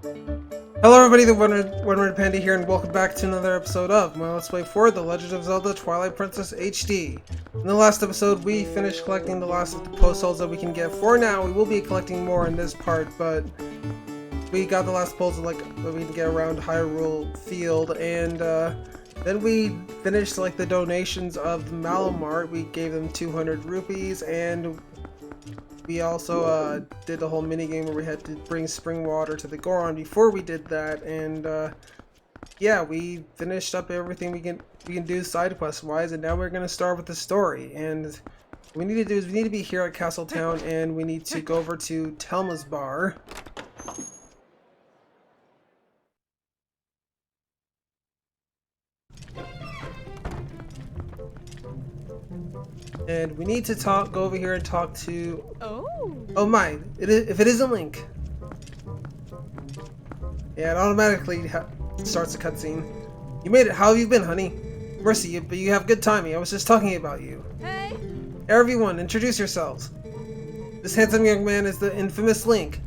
Hello everybody, the One-Red Panda here, and welcome back to another episode of my Let's Play for The Legend of Zelda Twilight Princess HD. In the last episode, we finished collecting the last of the puzzles that we can get. For now, we will be collecting more in this part, but we got the last puzzle that we can get around Hyrule Field, and then we finished the donations of the Malamart. We gave them 200 rupees, and we also did the whole minigame where we had to bring spring water to the Goron before we did that, and yeah, we finished up everything we can do side quest wise, and now we're gonna start with the story. And what we need to do is we need to be here at Castle Town, and we need to go over to Telma's bar. And we need to go over here and talk to... Oh my, if it isn't Link. Yeah, it automatically starts a cutscene. You made it. How have you been, honey? Mercy, but you have good timing. I was just talking about you. Hey! Everyone, introduce yourselves. This handsome young man is the infamous Link.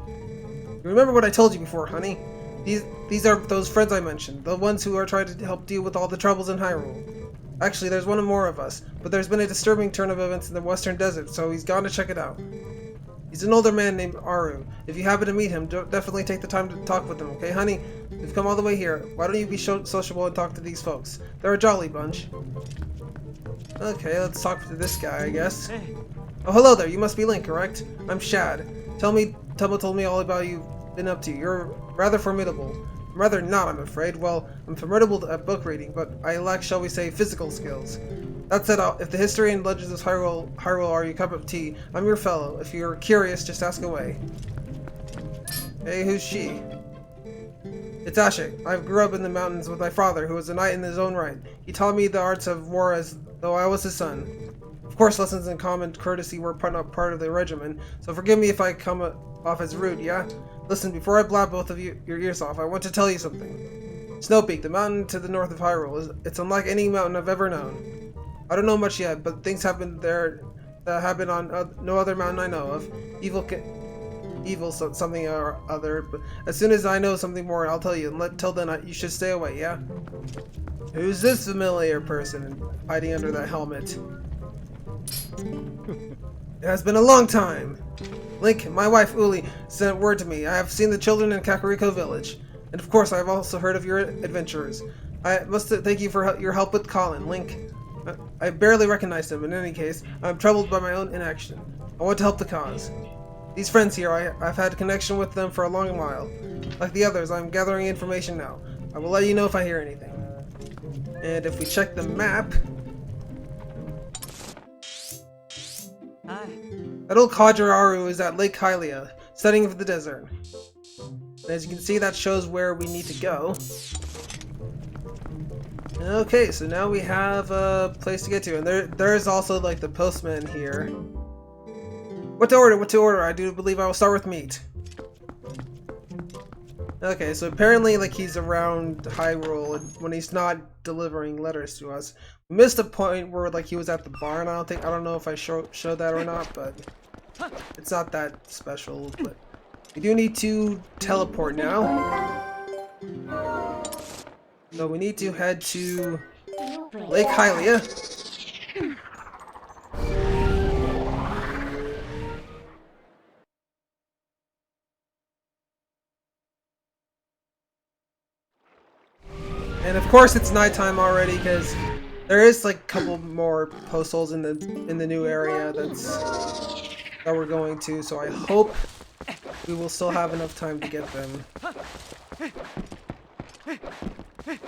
You remember what I told you before, honey? These are those friends I mentioned, the ones who are trying to help deal with all the troubles in Hyrule. Actually, there's one more of us, but there's been a disturbing turn of events in the Western Desert, so he's gone to check it out. He's an older man named Auru. If you happen to meet him, definitely take the time to talk with him, okay, honey? We've come all the way here. Why don't you be sociable and talk to these folks? They're a jolly bunch. Okay, let's talk to this guy, I guess. Hey. Oh, hello there. You must be Link, correct? I'm Shad. Telma told me all about you've been up to. You're rather formidable. I'm rather not, I'm afraid. Well, I'm formidable at book reading, but I lack, shall we say, physical skills. That said, if the history and legends of Hyrule are your cup of tea, I'm your fellow. If you're curious, just ask away. Hey, who's she? It's Ashe. I grew up in the mountains with my father, who was a knight in his own right. He taught me the arts of war as though I was his son. Of course, lessons in common courtesy were part of the regimen, so forgive me if I come off as rude, yeah? Listen, before I blab both of your ears off, I want to tell you something. Snowpeak, the mountain to the north of Hyrule, it's unlike any mountain I've ever known. I don't know much yet, but things happen there that happen on no other mountain I know of. Evil something or other, but as soon as I know something more, I'll tell you, and till then you should stay away, yeah? Who's this familiar person hiding under that helmet? It has been a long time. Link, my wife Uli, sent word to me. I have seen the children in Kakariko Village. And of course, I have also heard of your adventures. I must thank you for your help with Colin. Link, I barely recognized him. In any case, I'm troubled by my own inaction. I want to help the cause. These friends here, I've had a connection with them for a long while. Like the others, I'm gathering information now. I will let you know if I hear anything. And if we check the map... Hi. That old codger Auru is at Lake Hylia, studying for the desert. And as you can see, that shows where we need to go. Okay, so now we have a place to get to, and there's also the postman here. What to order? What to order? I do believe I will start with meat. Okay, so apparently he's around Hyrule and when he's not delivering letters to us. We missed a point where he was at the barn. I don't know if I showed that or not, but it's not that special. But we do need to teleport now. So we need to head to Lake Hylia. And of course it's nighttime already because there is a couple more post holes in the new area that we're going to, so I hope we will still have enough time to get them.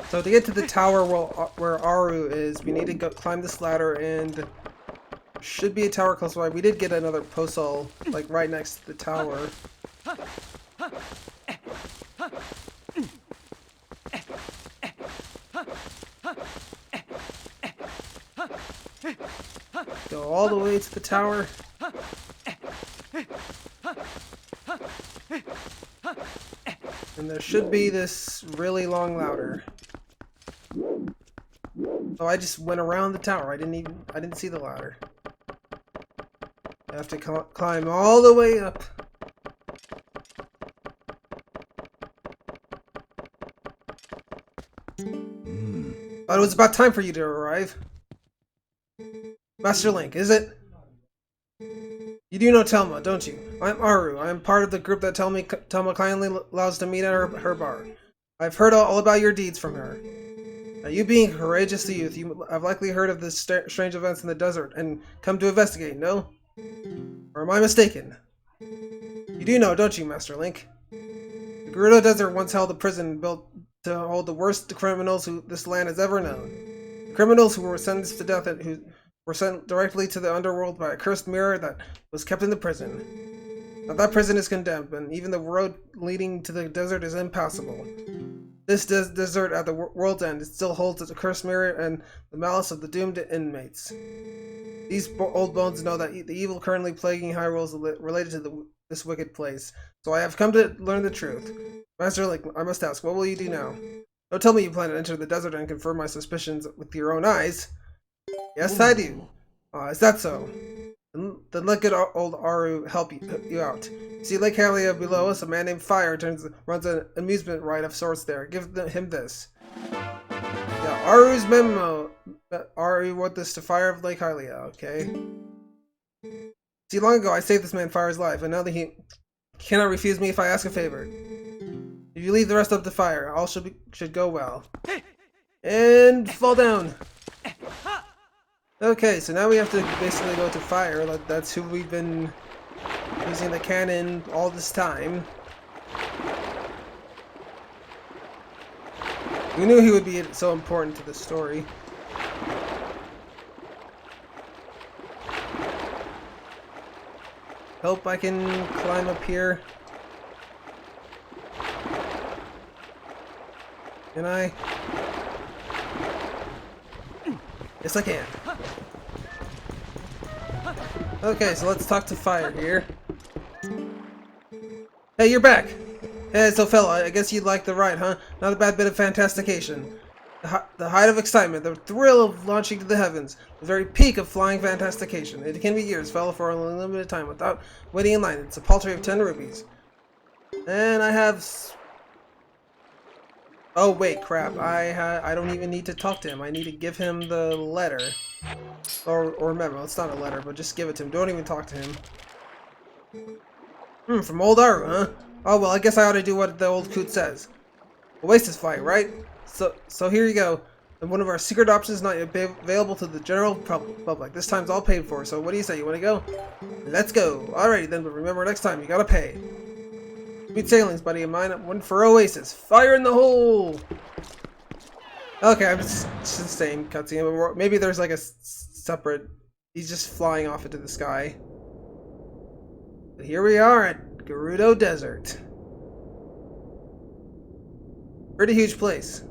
So to get to the tower where Auru is, we need to climb this ladder, and should be a tower close by. We did get another post hole right next to the tower. Go all the way to the tower. And there should be this really long ladder. Oh, I just went around the tower. I didn't see the ladder. I have to climb all the way up. Thought it was about time for you to arrive. Master Link, is it? You do know Telma, don't you? I'm Auru. I am part of the group that Telma kindly allows to meet at her bar. I've heard all about your deeds from her. Now, you being a courageous youth, you have likely heard of the strange events in the desert and come to investigate, no? Or am I mistaken? You do know, don't you, Master Link? The Gerudo Desert once held a prison built to hold the worst criminals who this land has ever known. The criminals who were sentenced to death and who were sent directly to the underworld by a cursed mirror that was kept in the prison. Now that prison is condemned, and even the road leading to the desert is impassable. This desert at the world's end still holds a cursed mirror and the malice of the doomed inmates. These old bones know that the evil currently plaguing Hyrule is related to this wicked place, so I have come to learn the truth. Master Link, I must ask, what will you do now? Don't tell me you plan to enter the desert and confirm my suspicions with your own eyes. Yes, I do. Is that so? Then let good old Auru help you out. See Lake Hylia below us? A man named Fyer runs an amusement ride of sorts there. Give him this. Yeah, Auru's memo. Auru wrote this to Fyer of Lake Hylia, okay? See, long ago I saved this man Fyer's life, and now that he cannot refuse me if I ask a favor. If you leave the rest up to Fyer, all should go well. And fall down. Okay, so now we have to basically go to Fyer. That's who we've been using the cannon all this time. We knew he would be so important to the story. Hope I can climb up here. Can I? Yes, I can. Okay, so let's talk to Fyer here. Hey, you're back! Hey, so fella, I guess you'd like the ride, huh? Not a bad bit of fantastication. The height of excitement, the thrill of launching to the heavens, the very peak of flying fantastication. It can be years, fella, for a limited time without waiting in line. It's a paltry of 10 rupees. And I have... Oh, wait, crap. I don't even need to talk to him. I need to give him the letter. Or memo. It's not a letter, but just give it to him. Don't even talk to him. From old Auru, huh? Oh, well, I guess I ought to do what the old coot says. Oasis fight, right? So here you go. And one of our secret options not yet available to the general public. This time's all paid for, so what do you say? You want to go? Let's go. Alrighty then, but remember next time, you gotta pay. Sweet sailings, buddy of mine. One for Oasis. Fire in the hole! Okay, I'm just the same cutscene, but maybe there's like a separate... He's just flying off into the sky. But here we are at Gerudo Dessert. Pretty huge place.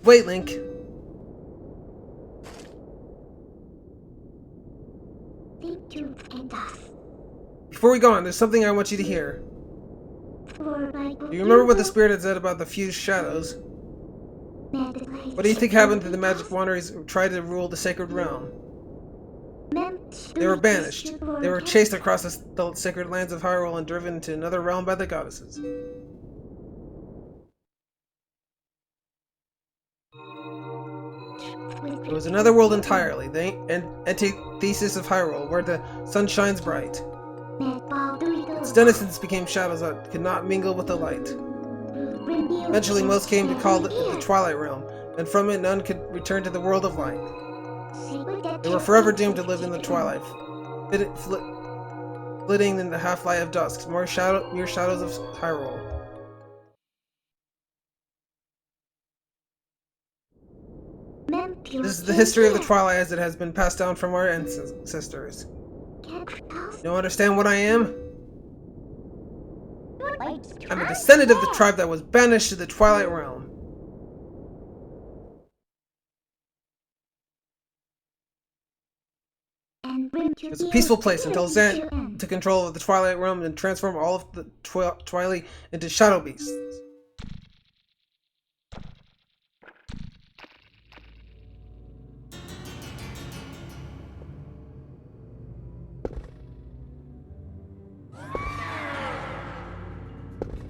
Wait, Link. Before we go on, there's something I want you to hear. Do you remember what the spirit had said about the fused shadows? What do you think happened to the magic wanderers who tried to rule the sacred realm? They were banished. They were chased across the sacred lands of Hyrule and driven to another realm by the goddesses. It was another world entirely, the antithesis of Hyrule, where the sun shines bright. Its denizens became shadows that could not mingle with the light. Eventually most came to call it the Twilight realm, and from it none could return to the world of light. They were forever doomed to live in the Twilight, flitting in the half-light of dusk, mere shadows of Hyrule. This is the history of the Twilight as it has been passed down from our ancestors. You don't understand what I am? I'm a descendant of the tribe that was banished to the Twilight realm. It was a peaceful place until Zant took control of the Twilight realm and transformed all of the Twili into shadow beasts.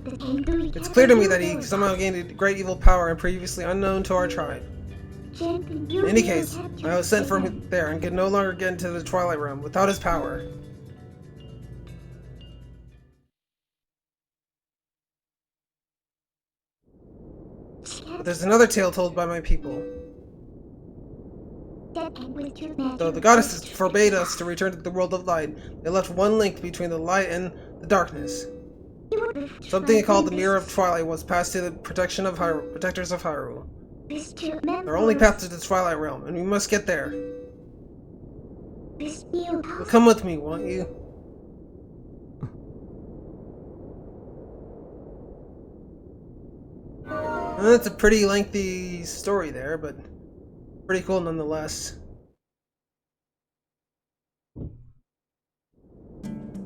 It's clear to me that he somehow gained a great evil power and previously unknown to our tribe. In any case, I was sent from there and could no longer get into the Twilight Realm without his power. But there's another tale told by my people. Though the goddesses forbade us to return to the world of light, they left one link between the light and the darkness. Something called the Mirror of Twilight was passed to the protectors of Auru. Our only path to the Twilight Realm, and we must get there. Well, come with me, won't you? Well, that's a pretty lengthy story there, but pretty cool nonetheless.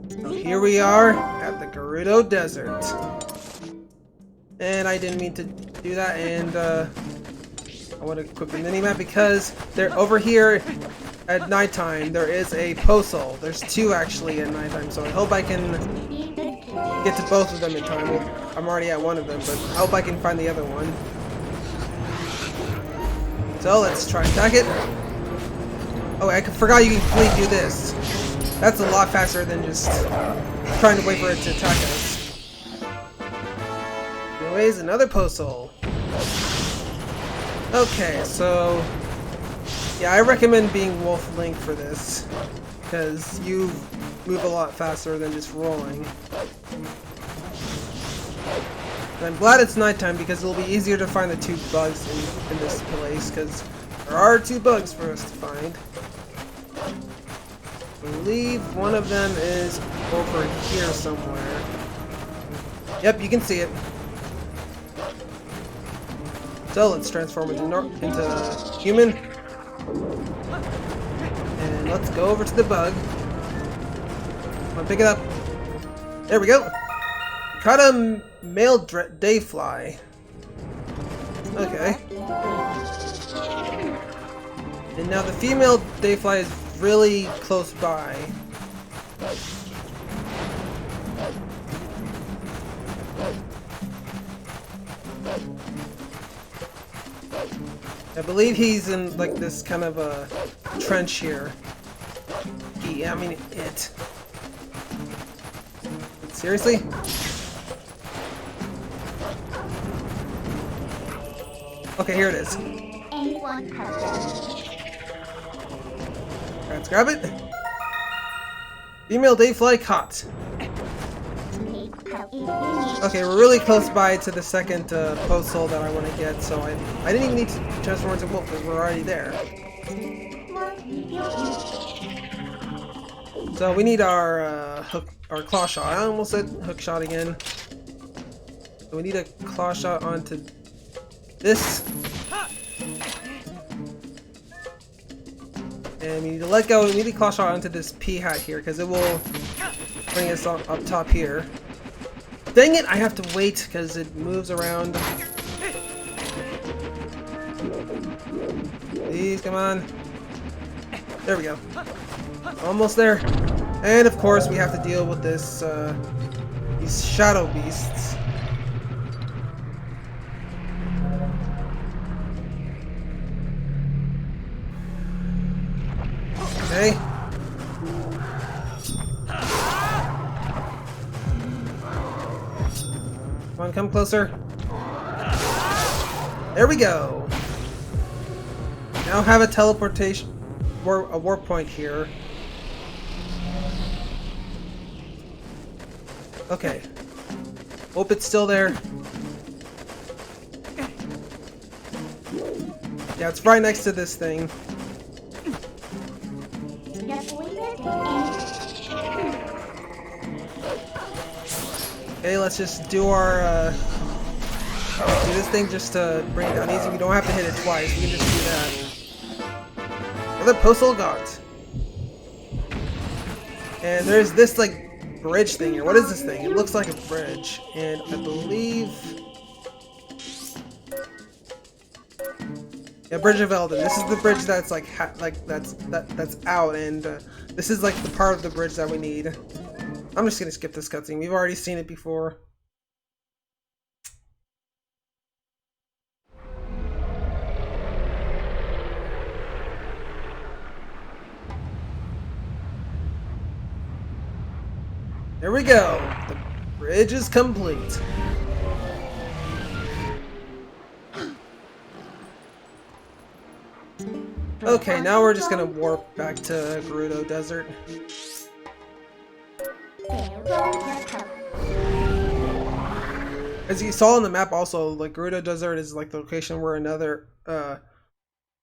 So here we are at the Gerudo Dessert. And I didn't mean to do that, and I want to equip the minimap because they're over here at nighttime. There is a postal. There's two actually at nighttime, so I hope I can get to both of them in time. Well, I'm already at one of them, but I hope I can find the other one. So let's try and attack it. Oh, I forgot you can completely do this. That's a lot faster than just trying to wait for it to attack us. Anyways, another postal. Okay, so yeah, I recommend being Wolf Link for this because you move a lot faster than just rolling. And I'm glad it's nighttime because it'll be easier to find the two bugs in this place because there are two bugs for us to find. I believe one of them is over here somewhere. Yep, you can see it. So let's transform into human. And let's go over to the bug. Come on, pick it up. There we go. Caught a male dayfly. Okay. And now the female dayfly is really close by. I believe he's in like this kind of a trench here. Yeah, I mean it. Seriously? Okay, here it is. Let's grab it. Female dayfly caught. Okay, we're really close by to the second postal that I want to get, so I didn't even need to transform into wolf because we're already there. So we need our claw shot. I almost said hook shot again. So we need a claw shot onto this. And we need to let go. We need to claw shot onto this pea hat here because it will bring us up top here. Dang it! I have to wait because it moves around. Please, come on. There we go. Almost there. And of course, we have to deal with this these shadow beasts. Okay. Come on, come closer. There we go. Now have a teleportation, a warp point here. Okay. Hope it's still there. Yeah, it's right next to this thing. Okay, let's just do our, do this thing just to bring it down easy. We don't have to hit it twice. We can just do that. Another postal guard. And there's this, like, bridge thing here. What is this thing? It looks like a bridge. And I believe... yeah, Bridge of Eldin. This is the bridge that's, like, that's out. And this is, like, the part of the bridge that we need. I'm just gonna skip this cutscene. We've already seen it before. There we go. The bridge is complete. Okay, now we're just gonna warp back to Gerudo Desert. As you saw on the map also, like Gerudo Desert is like the location where another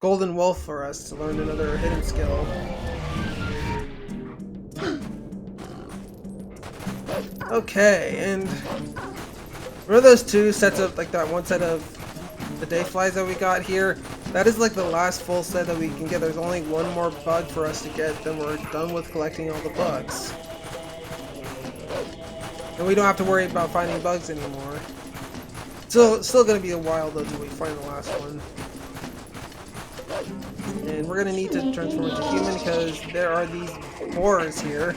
golden wolf for us to learn another hidden skill. Okay, and one of those two sets of, like that one set of the dayflies that we got here, that is like the last full set that we can get. There's only one more bug for us to get, then we're done with collecting all the bugs. And we don't have to worry about finding bugs anymore. So it's still going to be a while though till we find the last one. And we're going to need to transform into human because there are these boars here.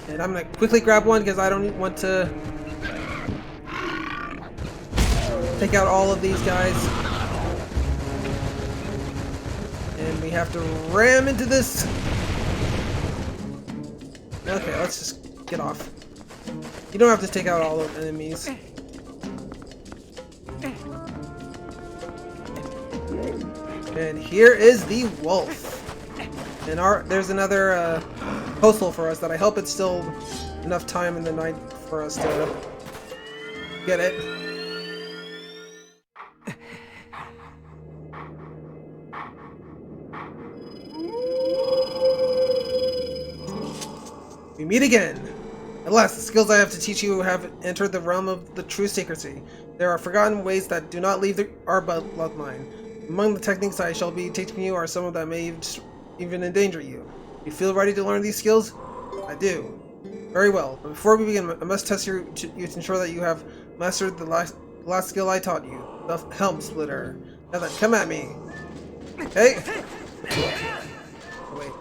And I'm going to quickly grab one because I don't want to take out all of these guys. And we have to ram into this. Okay, let's just get off. You don't have to take out all of the enemies. And here is the wolf. And there's another postal for us that I hope it's still enough time in the night for us to get it. We meet again. At last, the skills I have to teach you have entered the realm of the true secrecy. There are forgotten ways that do not leave our bloodline. Among the techniques I shall be teaching you are some that may even endanger you. You feel ready to learn these skills? I do. Very well. But before we begin, I must test you to ensure that you have mastered the last skill I taught you, the helm splitter. Now then, come at me. Okay? Wait.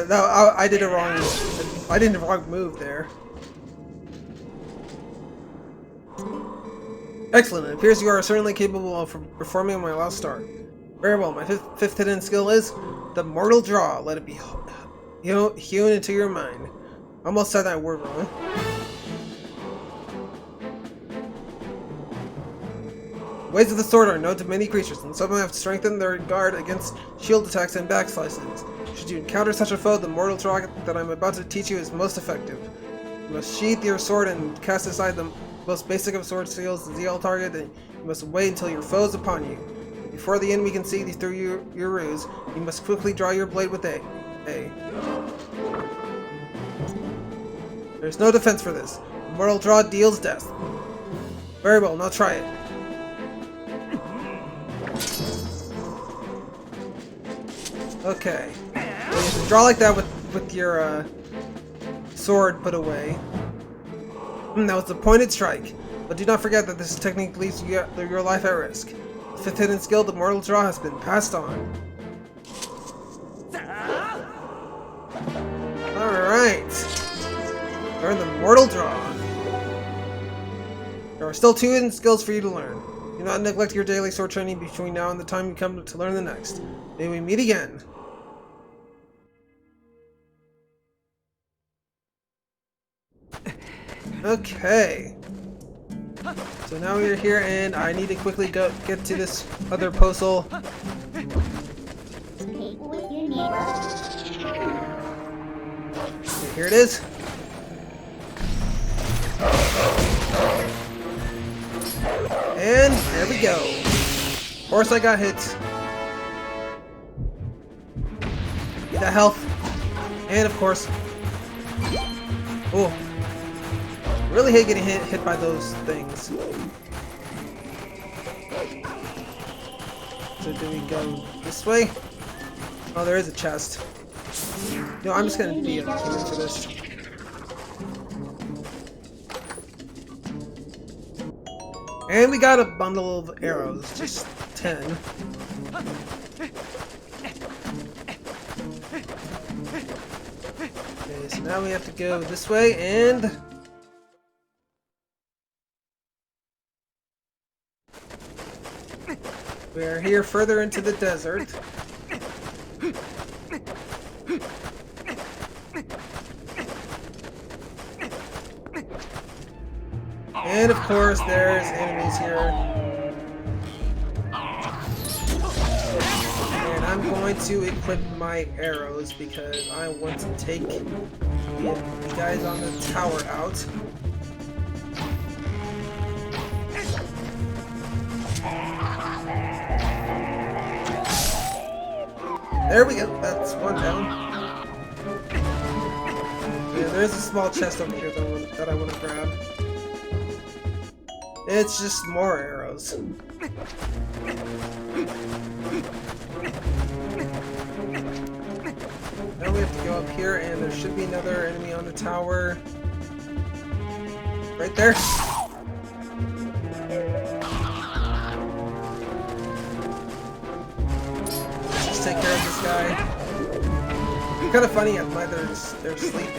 No, I did a wrong. I did a wrong move there. Excellent. It appears you are certainly capable of performing my last start. Very well. My fifth hidden skill is the mortal draw. Let it be hewn into your mind. Almost said that word wrong. Ways of the sword are known to many creatures, and some have strengthened their guard against shield attacks and back slices. Should you encounter such a foe, the mortal draw that I'm about to teach you is most effective. You must sheath your sword and cast aside the most basic of sword skills, the ZL target, and you must wait until your foe is upon you. Before the enemy can see through your ruse, you must quickly draw your blade with A. There's no defense for this. The mortal draw deals death. Very well, now try it. Okay. So you have to draw like that with your sword put away. That was the pointed strike. But do not forget that this technique leaves your life at risk. The fifth hidden skill, the mortal draw, has been passed on. Alright. Learn the mortal draw. There are still 2 hidden skills for you to learn. Do not neglect your daily sword training between now and the time you come to learn the next. May we meet again. Okay. So now we're here and I need to quickly get to this other postal. Okay, here it is. And there we go. Of course I got hit. Get that health. And of course. Oh. Really hate getting hit by those things. So do we go this way? Oh, there is a chest. No, I'm just gonna be a human for this. And we got a bundle of arrows, just 10. Okay, so now we have to go this way and we are here further into the desert. And of course, there's enemies here. And I'm going to equip my arrows because I want to take the guys on the tower out. There we go. That's one down. Yeah, there's a small chest over here that I want to grab. It's just more arrows. Now we have to go up here, and there should be another enemy on the tower. Right there. Let's just take care of this guy. It's kind of funny at night they're sleeping.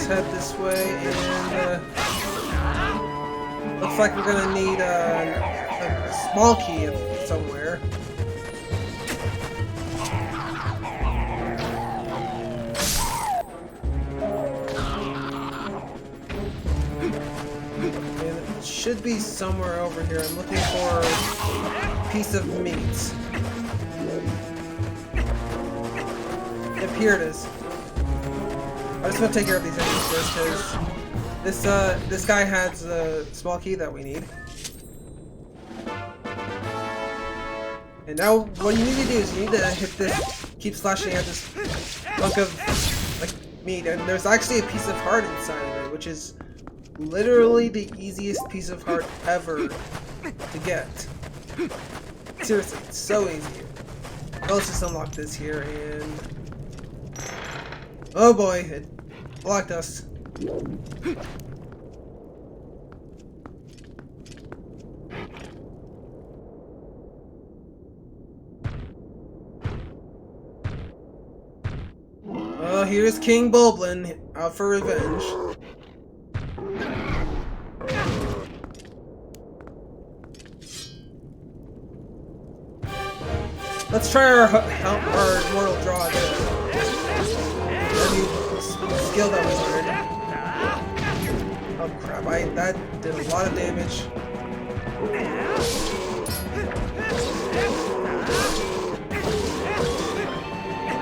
Head this way, and looks like we're gonna need a small key somewhere. And it should be somewhere over here. I'm looking for a piece of meat. Yep, here it is. I just want to take care of these enemies first, because this guy has a small key that we need. And now what you need to do is you need to hit this, keep slashing at this chunk of like meat, and there's actually a piece of heart inside of it, which is literally the easiest piece of heart ever to get. Seriously, it's so easy. Well, let's just unlock this here, and oh boy, it blocked us. Oh, here's King Bulbin out for revenge. Let's try our mortal draw again. Skill that was learned. Oh crap, that did a lot of damage.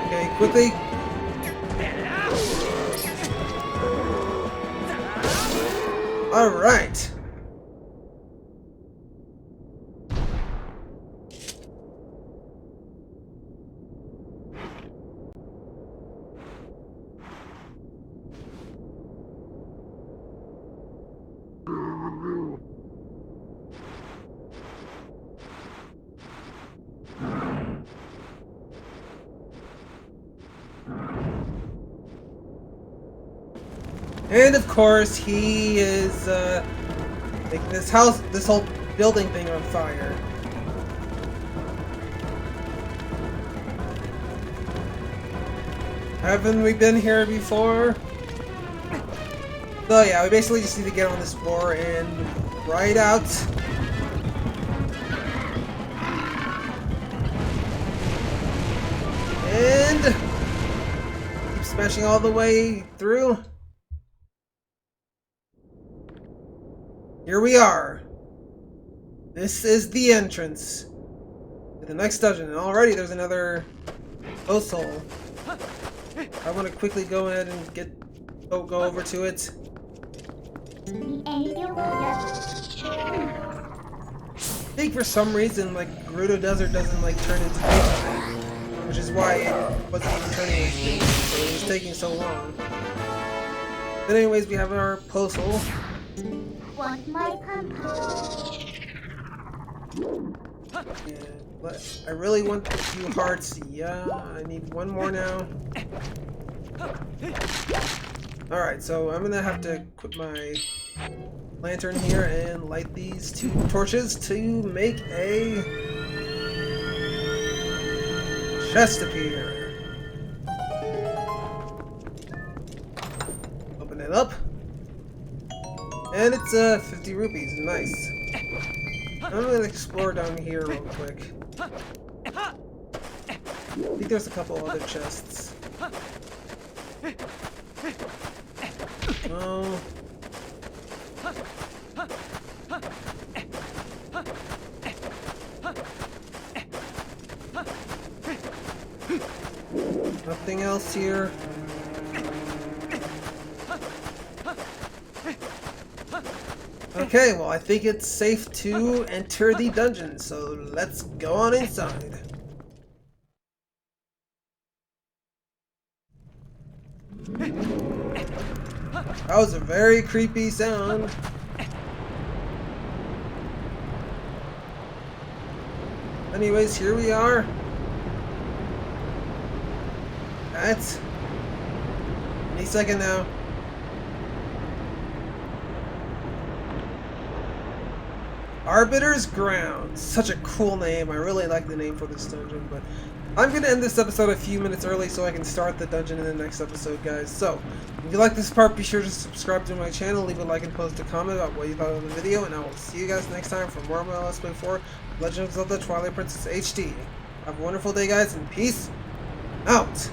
Okay, quickly. Alright. And of course, he is making this whole building thing on fire. Haven't we been here before? So yeah, we basically just need to get on this boar and ride out. And keep smashing all the way through. Here we are. This is the entrance to the next dungeon, and already there's another ghost hole. I want to quickly go ahead and go over to it. I think for some reason, like, Gerudo Dessert doesn't like turn into dayfly, which is why it wasn't even turning into dayfly, so it was taking so long. But anyways, we have our postal. Want my pumpkin? But I really want a few hearts. Yeah, I need one more now. Alright, so I'm gonna have to put my lantern here and light these 2 torches to make a chest appear. And it's 50 rupees. Nice. I'm gonna explore down here real quick. I think there's a couple other chests. Oh. Nothing else here. Okay, well I think it's safe to enter the dungeon, so let's go on inside. That was a very creepy sound. Anyways, here we are. That's any second now. Arbiter's Ground. Such a cool name. I really like the name for this dungeon, but I'm going to end this episode a few minutes early so I can start the dungeon in the next episode, guys. So, if you like this part, be sure to subscribe to my channel, leave a like and post a comment about what you thought of the video, and I will see you guys next time for more of my Let's Play 4 Legend of Zelda Twilight Princess HD. Have a wonderful day, guys, and peace out!